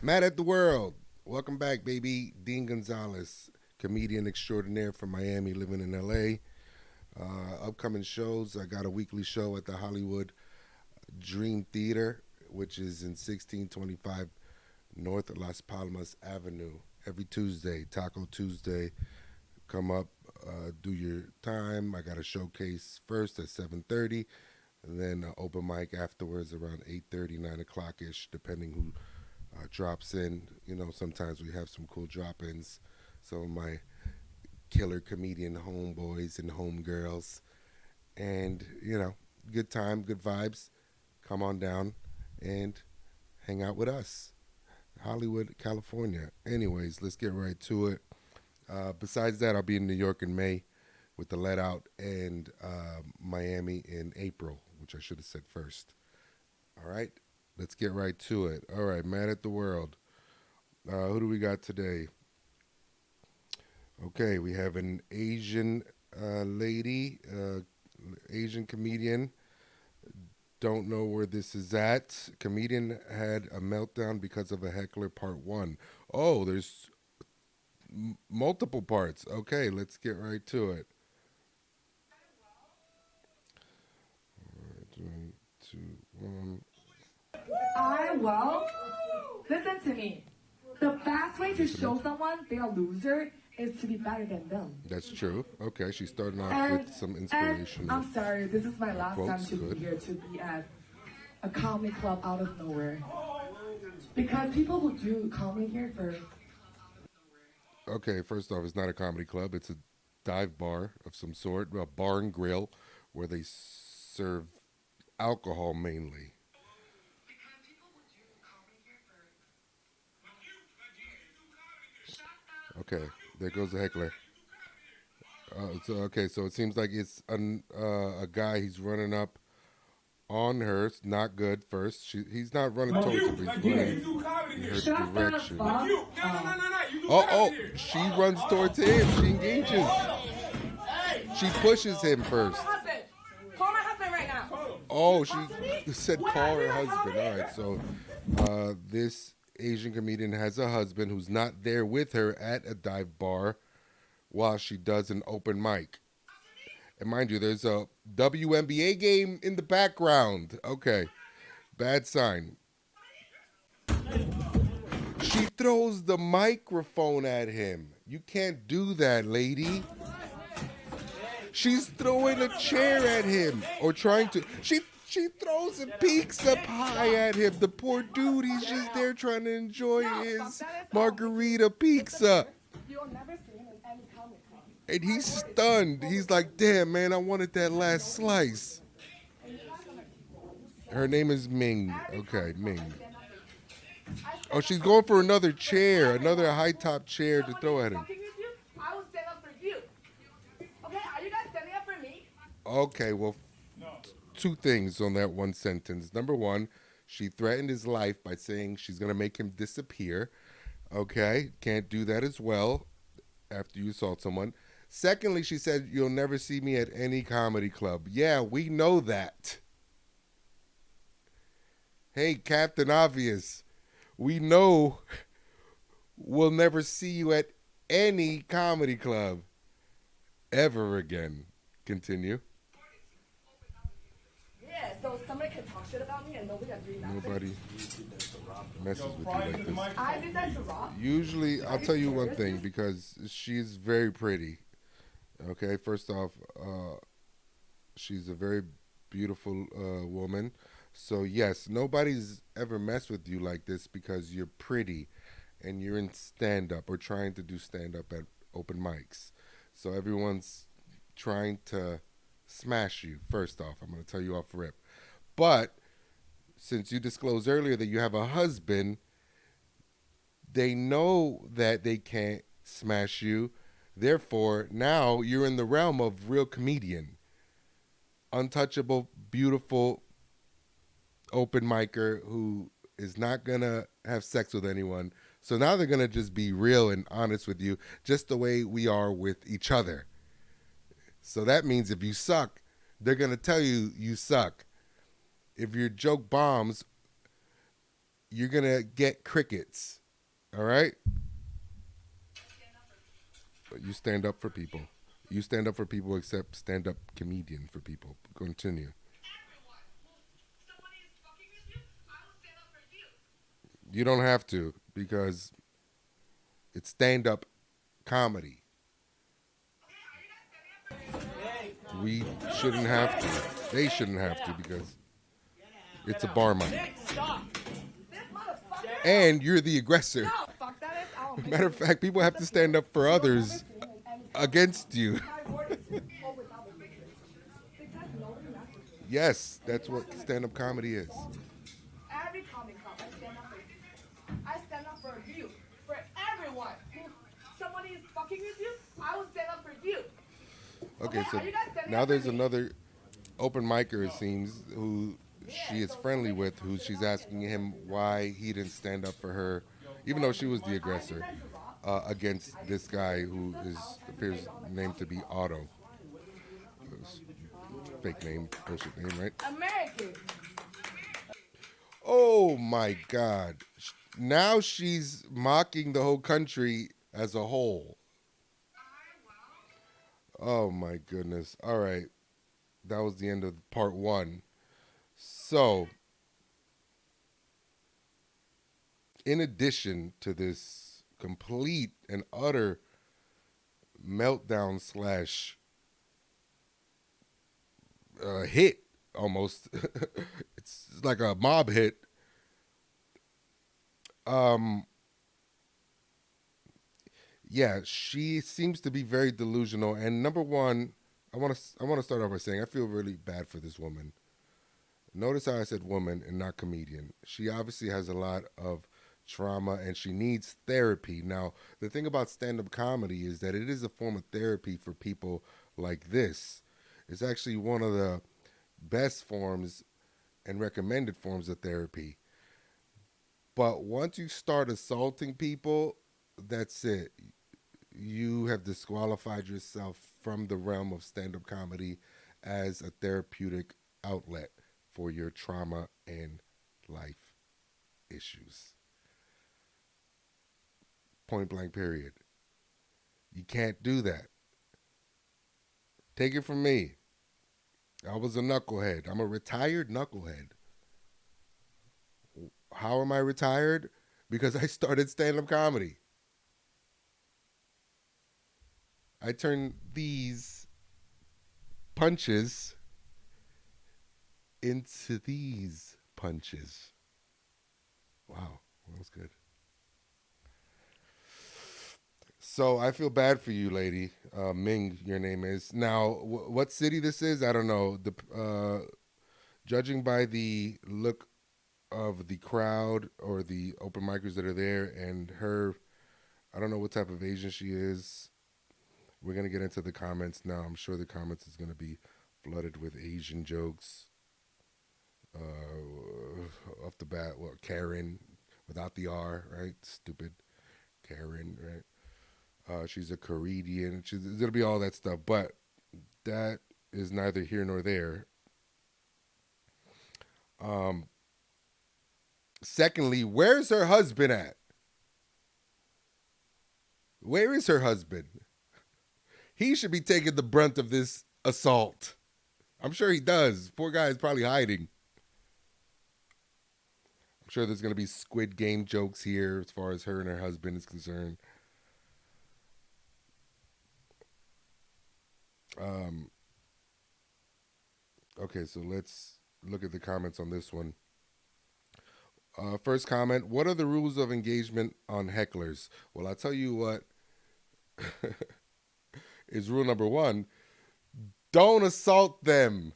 Mad at the World. Welcome back, baby. Dean Gonzalez, comedian extraordinaire from Miami, living in LA. Upcoming shows. I got a weekly show at the Hollywood Dream Theater, which is in 1625 North Las Palmas Avenue. Every Tuesday, Taco Tuesday. Come up, do your time. I got a showcase first at 7:30, and then an open mic afterwards around 8:30, 9 o'clock ish, depending who drops in. Sometimes we have some cool drop-ins. Some of my killer comedian homeboys and homegirls, and good time, good vibes. Come on down and hang out with us, Hollywood, California. Anyways, let's get right to it. Besides that, I'll be in New York in May with the Let Out, and Miami in April, which I should have said first. All right, let's get right to it. All right, Mad at the World. Who do we got today? Okay, we have an Asian lady, Asian comedian. Don't know where this is at. Comedian had a meltdown because of a heckler, part one. Oh, there's multiple parts. Okay, let's get right to it. All right, 3, 2, 1. Well, listen to me. The best way to show someone they're a loser is to be better than them. That's true. Okay, she's starting off And, with some and inspirational. I'm sorry, this is my last time quotes. to Good. be here, to be at a comedy club out of nowhere. Because people who do comedy here for... Okay, first off, it's not a comedy club. It's a dive bar of some sort, a bar and grill, where they serve alcohol mainly. Okay, there goes the heckler. So it seems like it's a guy. He's running up on her. It's not good. First, he's not running towards her, but he's running in her direction. Oh, she runs towards him. She engages. She pushes him first. Call my husband right now. Oh, she said call her husband. All right, so this Asian comedian has a husband who's not there with her at a dive bar while she does an open mic. And mind you, there's a WNBA game in the background. Okay, bad sign. She throws the microphone at him. You can't do that, lady. She's throwing a chair at him, or trying to. She throws and peeks up high at him. The poor dude, he's just there trying to enjoy his margarita pizza. You'll never see him in any comic club. And he's stunned. He's like, damn, man, I wanted that last slice. Her name is Ming. Okay, Ming. Oh, she's going for another chair, another high top chair to throw at him. I will stand up for you. Okay, are you guys standing up for me? Okay, well, two things on that one sentence. Number one, she threatened his life by saying she's going to make him disappear. Okay, can't do that as well after you assault someone. Secondly, she said, you'll never see me at any comedy club. Yeah, we know that. Hey, Captain Obvious, we know we'll never see you at any comedy club ever again. Continue. Yeah, so somebody can talk shit about me and nobody agrees. Nobody messes with you like this. I did that to Rob. Usually, I'll tell you one thing, because she's very pretty. Okay, first off, she's a very beautiful woman. So yes, nobody's ever messed with you like this because you're pretty and you're in stand-up or trying to do stand-up at open mics. So everyone's trying to smash you, first off. I'm going to tell you off rip. But since you disclosed earlier that you have a husband, they know that they can't smash you. Therefore, now you're in the realm of real comedian. Untouchable, beautiful, open micer who is not going to have sex with anyone. So now they're going to just be real and honest with you, just the way we are with each other. So that means if you suck, they're going to tell you you suck. If your joke bombs, you're going to get crickets. All right? You stand up for people. You stand up for people, except stand up comedian for people. Continue. You don't have to because it's stand up comedy. We shouldn't have to. They shouldn't have to because it's a bar mic. And you're the aggressor. Matter of fact, people have to stand up for others against you. Yes, that's what stand-up comedy is. Every comic club, I stand up for you. I stand up for you, for everyone. If somebody is fucking with you, I will stand up for you. Okay, so now there's another open micer, it seems, who she is friendly with, who she's asking him why he didn't stand up for her, even though she was the aggressor, against this guy who appears named to be Otto. Fake name, bullshit name, right? American. Oh my God. Now she's mocking the whole country as a whole. Oh my goodness. All right. That was the end of part one. So, in addition to this complete and utter meltdown slash hit, almost, it's like a mob hit. Yeah, she seems to be very delusional. And number one, I want to start off by saying I feel really bad for this woman. Notice how I said woman and not comedian. She obviously has a lot of trauma and she needs therapy. Now, the thing about stand-up comedy is that it is a form of therapy for people like this. It's actually one of the best forms and recommended forms of therapy. But once you start assaulting people, that's it. You have disqualified yourself from the realm of stand-up comedy as a therapeutic outlet for your trauma and life issues. Point blank, period. You can't do that. Take it from me. I was a knucklehead. I'm a retired knucklehead. How am I retired? Because I started stand-up comedy. I turned these punches into these punches. Wow, that was good. So I feel bad for you, lady. Ming, your name is. Now, what city this is, I don't know. Judging by the look of the crowd or the open micers that are there and her, I don't know what type of Asian she is. We're going to get into the comments now. I'm sure the comments is going to be flooded with Asian jokes. Off the bat, well, Karen, without the R, right? Stupid Karen, right? She's a Korean. It's going to be all that stuff. But that is neither here nor there. Secondly, where's her husband at? Where is her husband? He should be taking the brunt of this assault. I'm sure he does. Poor guy is probably hiding. I'm sure there's going to be Squid Game jokes here as far as her and her husband is concerned. Okay, so let's look at the comments on this one. First comment, what are the rules of engagement on hecklers? Well, I'll tell you what is rule number one. Don't assault them.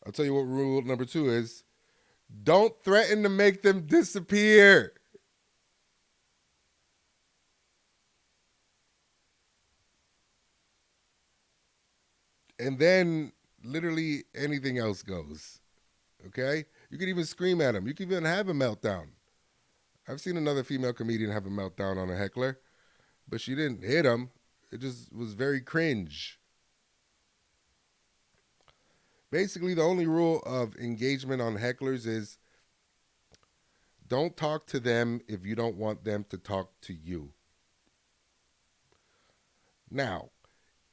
I'll tell you what rule number two is. Don't threaten to make them disappear. And then literally anything else goes. Okay? You can even scream at them. You can even have a meltdown. I've seen another female comedian have a meltdown on a heckler, but she didn't hit him. It just was very cringe. Basically, the only rule of engagement on hecklers is don't talk to them if you don't want them to talk to you. Now,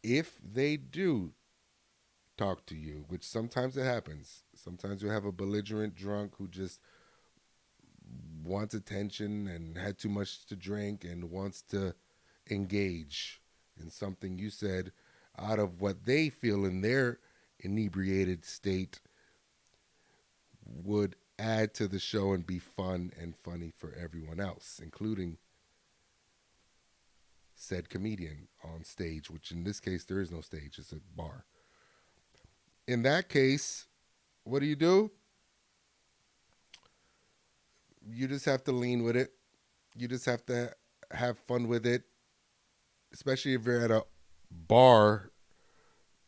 if they do talk to you, which sometimes it happens, sometimes you have a belligerent drunk who just wants attention and had too much to drink and wants to engage in something you said out of what they feel in their inebriated state would add to the show and be fun and funny for everyone else, including said comedian on stage, which in this case, there is no stage, it's a bar. In that case, what do? You just have to lean with it. You just have to have fun with it, especially if you're at a bar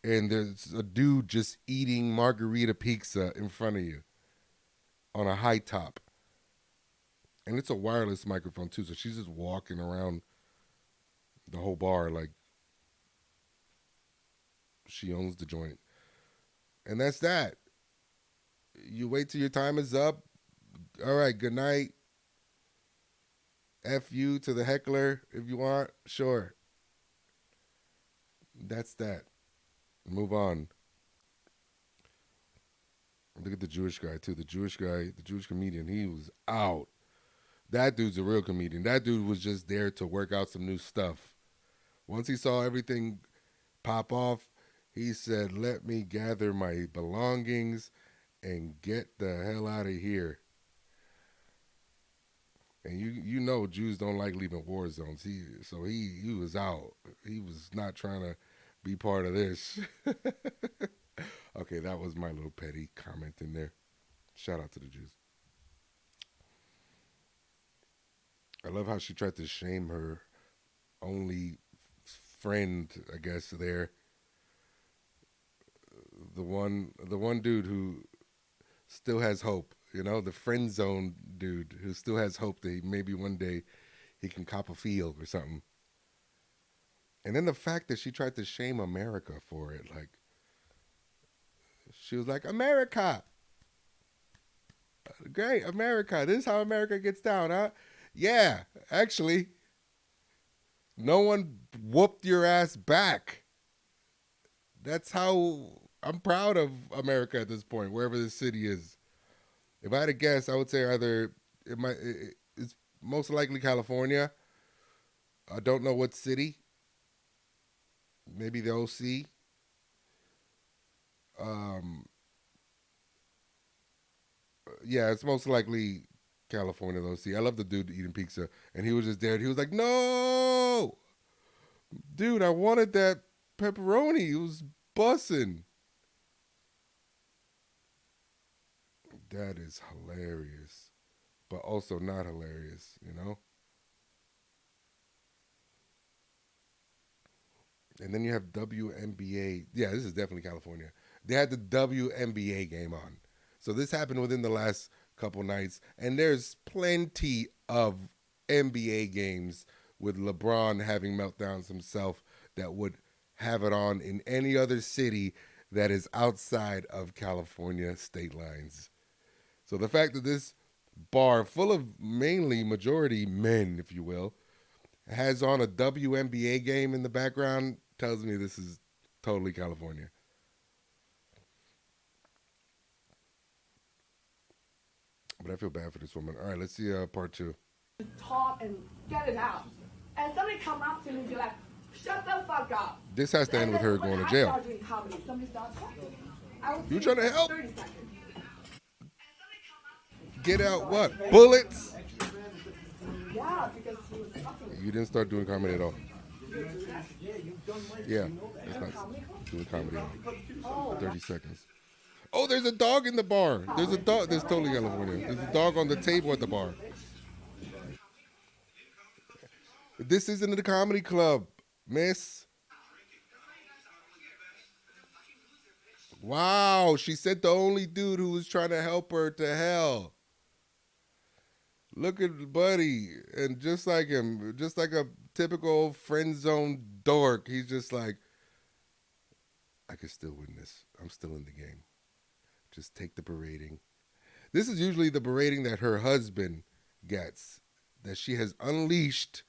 and there's a dude just eating margarita pizza in front of you on a high top. And it's a wireless microphone too, so she's just walking around the whole bar like she owns the joint. And that's that. You wait till your time is up. All right, good night. F you to the heckler if you want. Sure. That's that. Move on. Look at the Jewish guy, too. The Jewish comedian, he was out. That dude's a real comedian. That dude was just there to work out some new stuff. Once he saw everything pop off, he said, let me gather my belongings and get the hell out of here. And you know Jews don't like leaving war zones. He was out. He was not trying to be part of this. Okay, that was my little petty comment in there. Shout out to the Jews. I love how she tried to shame her only friend, I guess, there. The one dude who still has hope, the friend zone dude who still has hope that maybe one day he can cop a field or something. And then the fact that she tried to shame America for it, like she was like, America, great, America, this is how America gets down, huh? Yeah, actually, no one whooped your ass back. That's how I'm proud of America at this point, wherever this city is. If I had to guess, I would say either it's most likely California. I don't know what city. Maybe the OC. Yeah, it's most likely California, the OC. I love the dude eating pizza, and he was just there. And he was like, "No, dude, I wanted that pepperoni. It was bussing." That is hilarious, but also not hilarious. And then you have WNBA. Yeah, this is definitely California. They had the WNBA game on. So this happened within the last couple nights. And there's plenty of NBA games with LeBron having meltdowns himself that would have it on in any other city that is outside of California state lines. So the fact that this bar, full of mainly majority men, if you will, has on a WNBA game in the background tells me this is totally California. But I feel bad for this woman. All right, let's see part two. Talk and get it out. And somebody come up to me and be like, shut the fuck up. This has to end with her going to jail. I doing comedy, somebody starts talking. You trying to help? 30 seconds. Get out what? Bullets? Yeah, because he was fucking. You didn't start doing comedy at all. Yeah, that's not doing comedy at all. 30 seconds. Oh, there's a dog in the bar. There's a dog. There's totally California. There's a dog on the table at the bar. This isn't a comedy club, miss. Wow, she sent the only dude who was trying to help her to hell. Look at Buddy, and just like him, just like a typical friend zone dork, he's just like, I can still win this. I'm still in the game. Just take the berating. This is usually the berating that her husband gets, that she has unleashed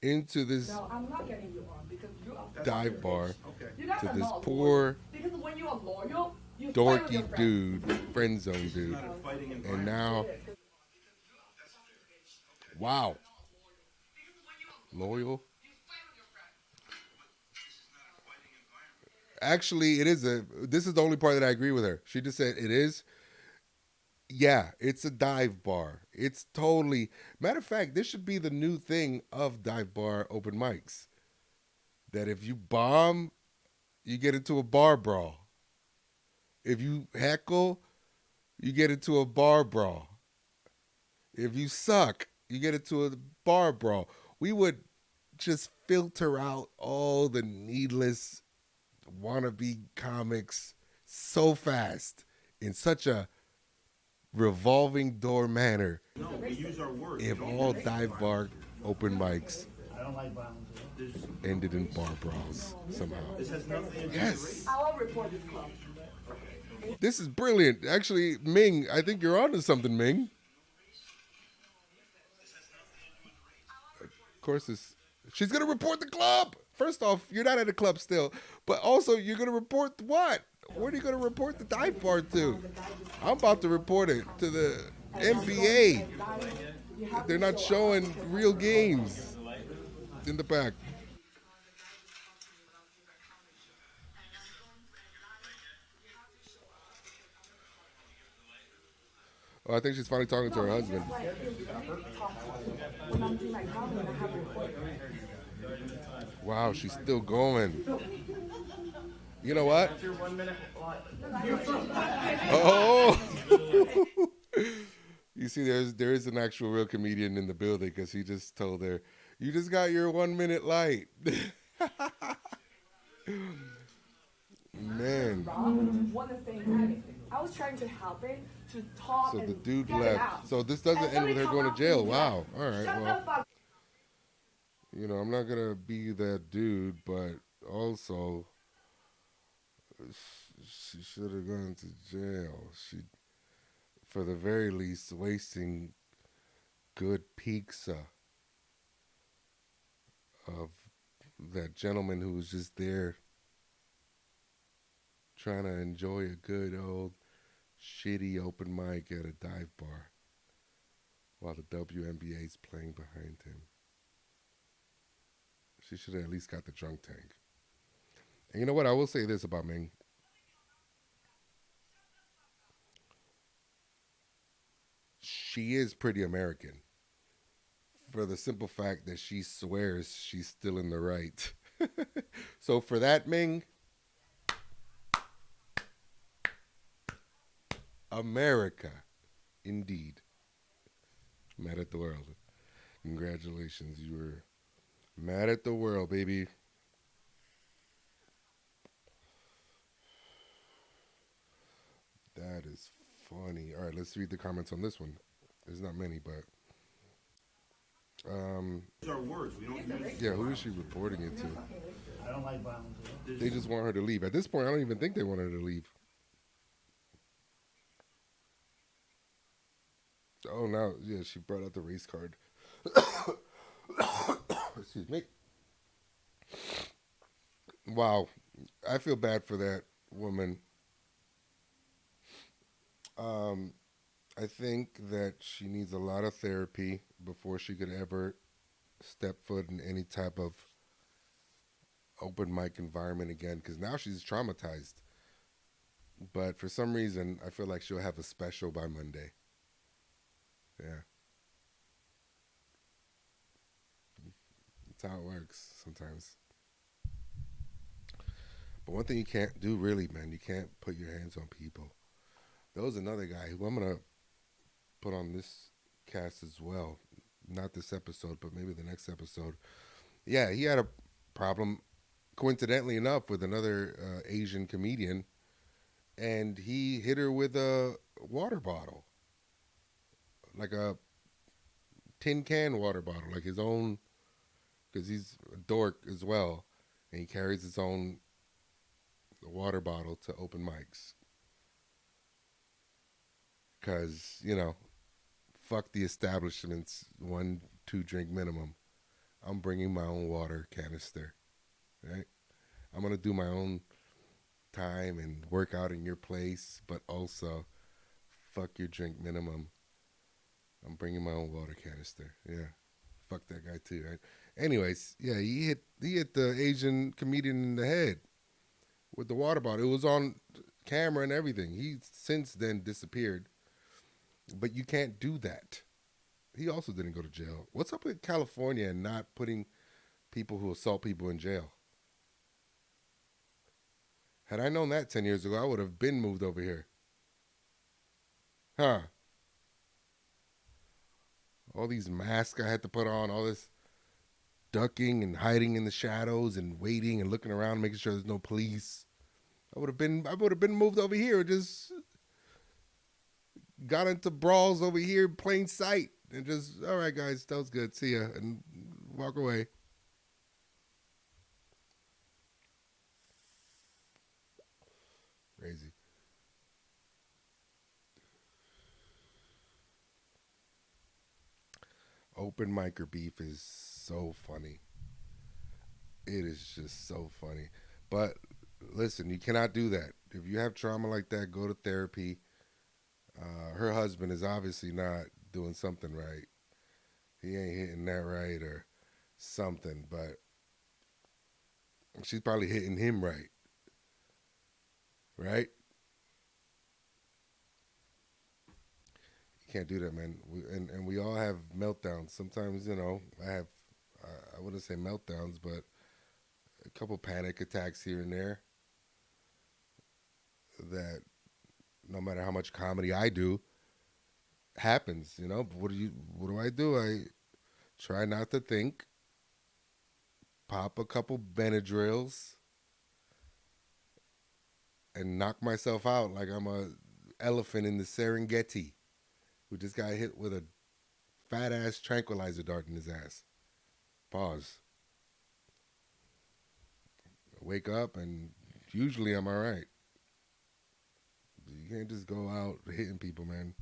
into this No, I'm not getting you on because you are dive bar okay. You guys to are this not poor, loyal. Because when you are loyal, you fight with your dorky friends. dude, friend zone dude. And now, wow, loyal. Actually, it is a. This is the only part that I agree with her. She just said it is. Yeah, it's a dive bar. It's totally. Matter of fact, this should be the new thing of dive bar open mics. That if you bomb, you get into a bar brawl. If you heckle, you get into a bar brawl. If you suck, you get into a bar brawl. We would just filter out all the needless wannabe comics so fast in such a revolving door manner. No, we use our words. If all dive bar open mics ended in bar brawls somehow. This has nothing to do with Yes. race. I will report this club. This is brilliant. Actually, Ming, I think you're onto something, Ming. Of course, she's going to report the club. First off, you're not at a club still. But also, you're going to report what? Where are you going to report the dive bar to? I'm about to report it to the NBA. They're not showing real games in the back. Oh, I think she's finally talking to her husband. Wow, she's still going. You know what? Oh, you see, there is an actual real comedian in the building because he just told her, "You just got your 1 minute light." Man. I was trying to help it to talk. So and the dude get it left. out. So this doesn't end with her going to jail. Wow. All right. Shut Well, the fuck. I'm not gonna be that dude, but also she should have gone to jail. She, for the very least, wasting good pizza of that gentleman who was just there trying to enjoy a good old shitty open mic at a dive bar while the WNBA is playing behind him. She should have at least got the drunk tank. And you know what? I will say this about Ming. She is pretty American for the simple fact that she swears she's still in the right. So for that, Ming, America, indeed. Mad at the world. Congratulations, you were mad at the world, baby. That is funny. All right, let's read the comments on this one. There's not many, but These are words. We don't use. yeah, who is she reporting it to? I don't like violence. They just want her to leave. At this point, I don't even think they want her to leave. Oh, now, yeah, she brought out the race card. Excuse me. Wow, I feel bad for that woman. I think that she needs a lot of therapy before she could ever step foot in any type of open mic environment again, because now she's traumatized. But for some reason, I feel like she'll have a special by Monday. Yeah. That's how it works sometimes. But one thing you can't do really, man, you can't put your hands on people. There was another guy who I'm going to put on this cast as well. Not this episode, but maybe the next episode. Yeah, he had a problem, coincidentally enough, with another Asian comedian, and he hit her with a water bottle, like a tin can water bottle, like his own, because he's a dork as well, and he carries his own water bottle to open mics. because fuck the establishment's 1-2 drink minimum. I'm bringing my own water canister. Right? I'm gonna do my own time and work out in your place, but also fuck your drink minimum. I'm bringing my own water canister. Yeah, fuck that guy too. Right? Anyways, yeah, he hit the Asian comedian in the head with the water bottle. It was on camera and everything. He since then disappeared, but you can't do that. He also didn't go to jail. What's up with California and not putting people who assault people in jail? Had I known that 10 years ago, I would have been moved over here. Huh? All these masks I had to put on, all this ducking and hiding in the shadows and waiting and looking around, making sure there's no police. I would have been moved over here. Just got into brawls over here, plain sight, and just all right, guys, that was good. See ya, and walk away. Crazy. Open micer beef is so funny. It is just so funny. But listen, you cannot do that. If you have trauma like that, go to therapy. Her husband is obviously not doing something right. He ain't hitting that right or something, but she's probably hitting him right, right? You can't do that, man. And we all have meltdowns. Sometimes, I have, I wouldn't say meltdowns, but a couple panic attacks here and there that no matter how much comedy I do, happens, But what do I do? I try not to think, pop a couple Benadryls, and knock myself out like I'm a elephant in the Serengeti who just got hit with a fat ass tranquilizer dart in his ass. Pause. Wake up and usually I'm all right. You can't just go out hitting people, man.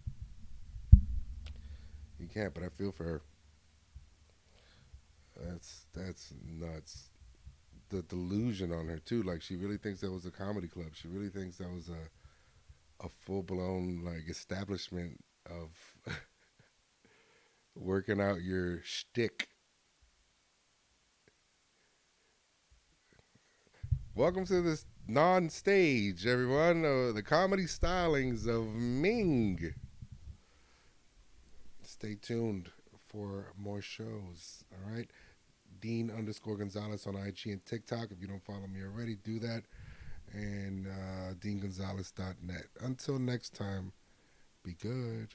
You can't, but I feel for her. That's nuts. The delusion on her too. Like she really thinks that was a comedy club. She really thinks that was a full blown like establishment of working out your shtick. Welcome to this non-stage, everyone. The comedy stylings of Ming. Stay tuned for more shows. All right. Dean underscore Gonzalez on IG and TikTok. If you don't follow me already, do that. And DeanGonzalez.net. Until next time, be good.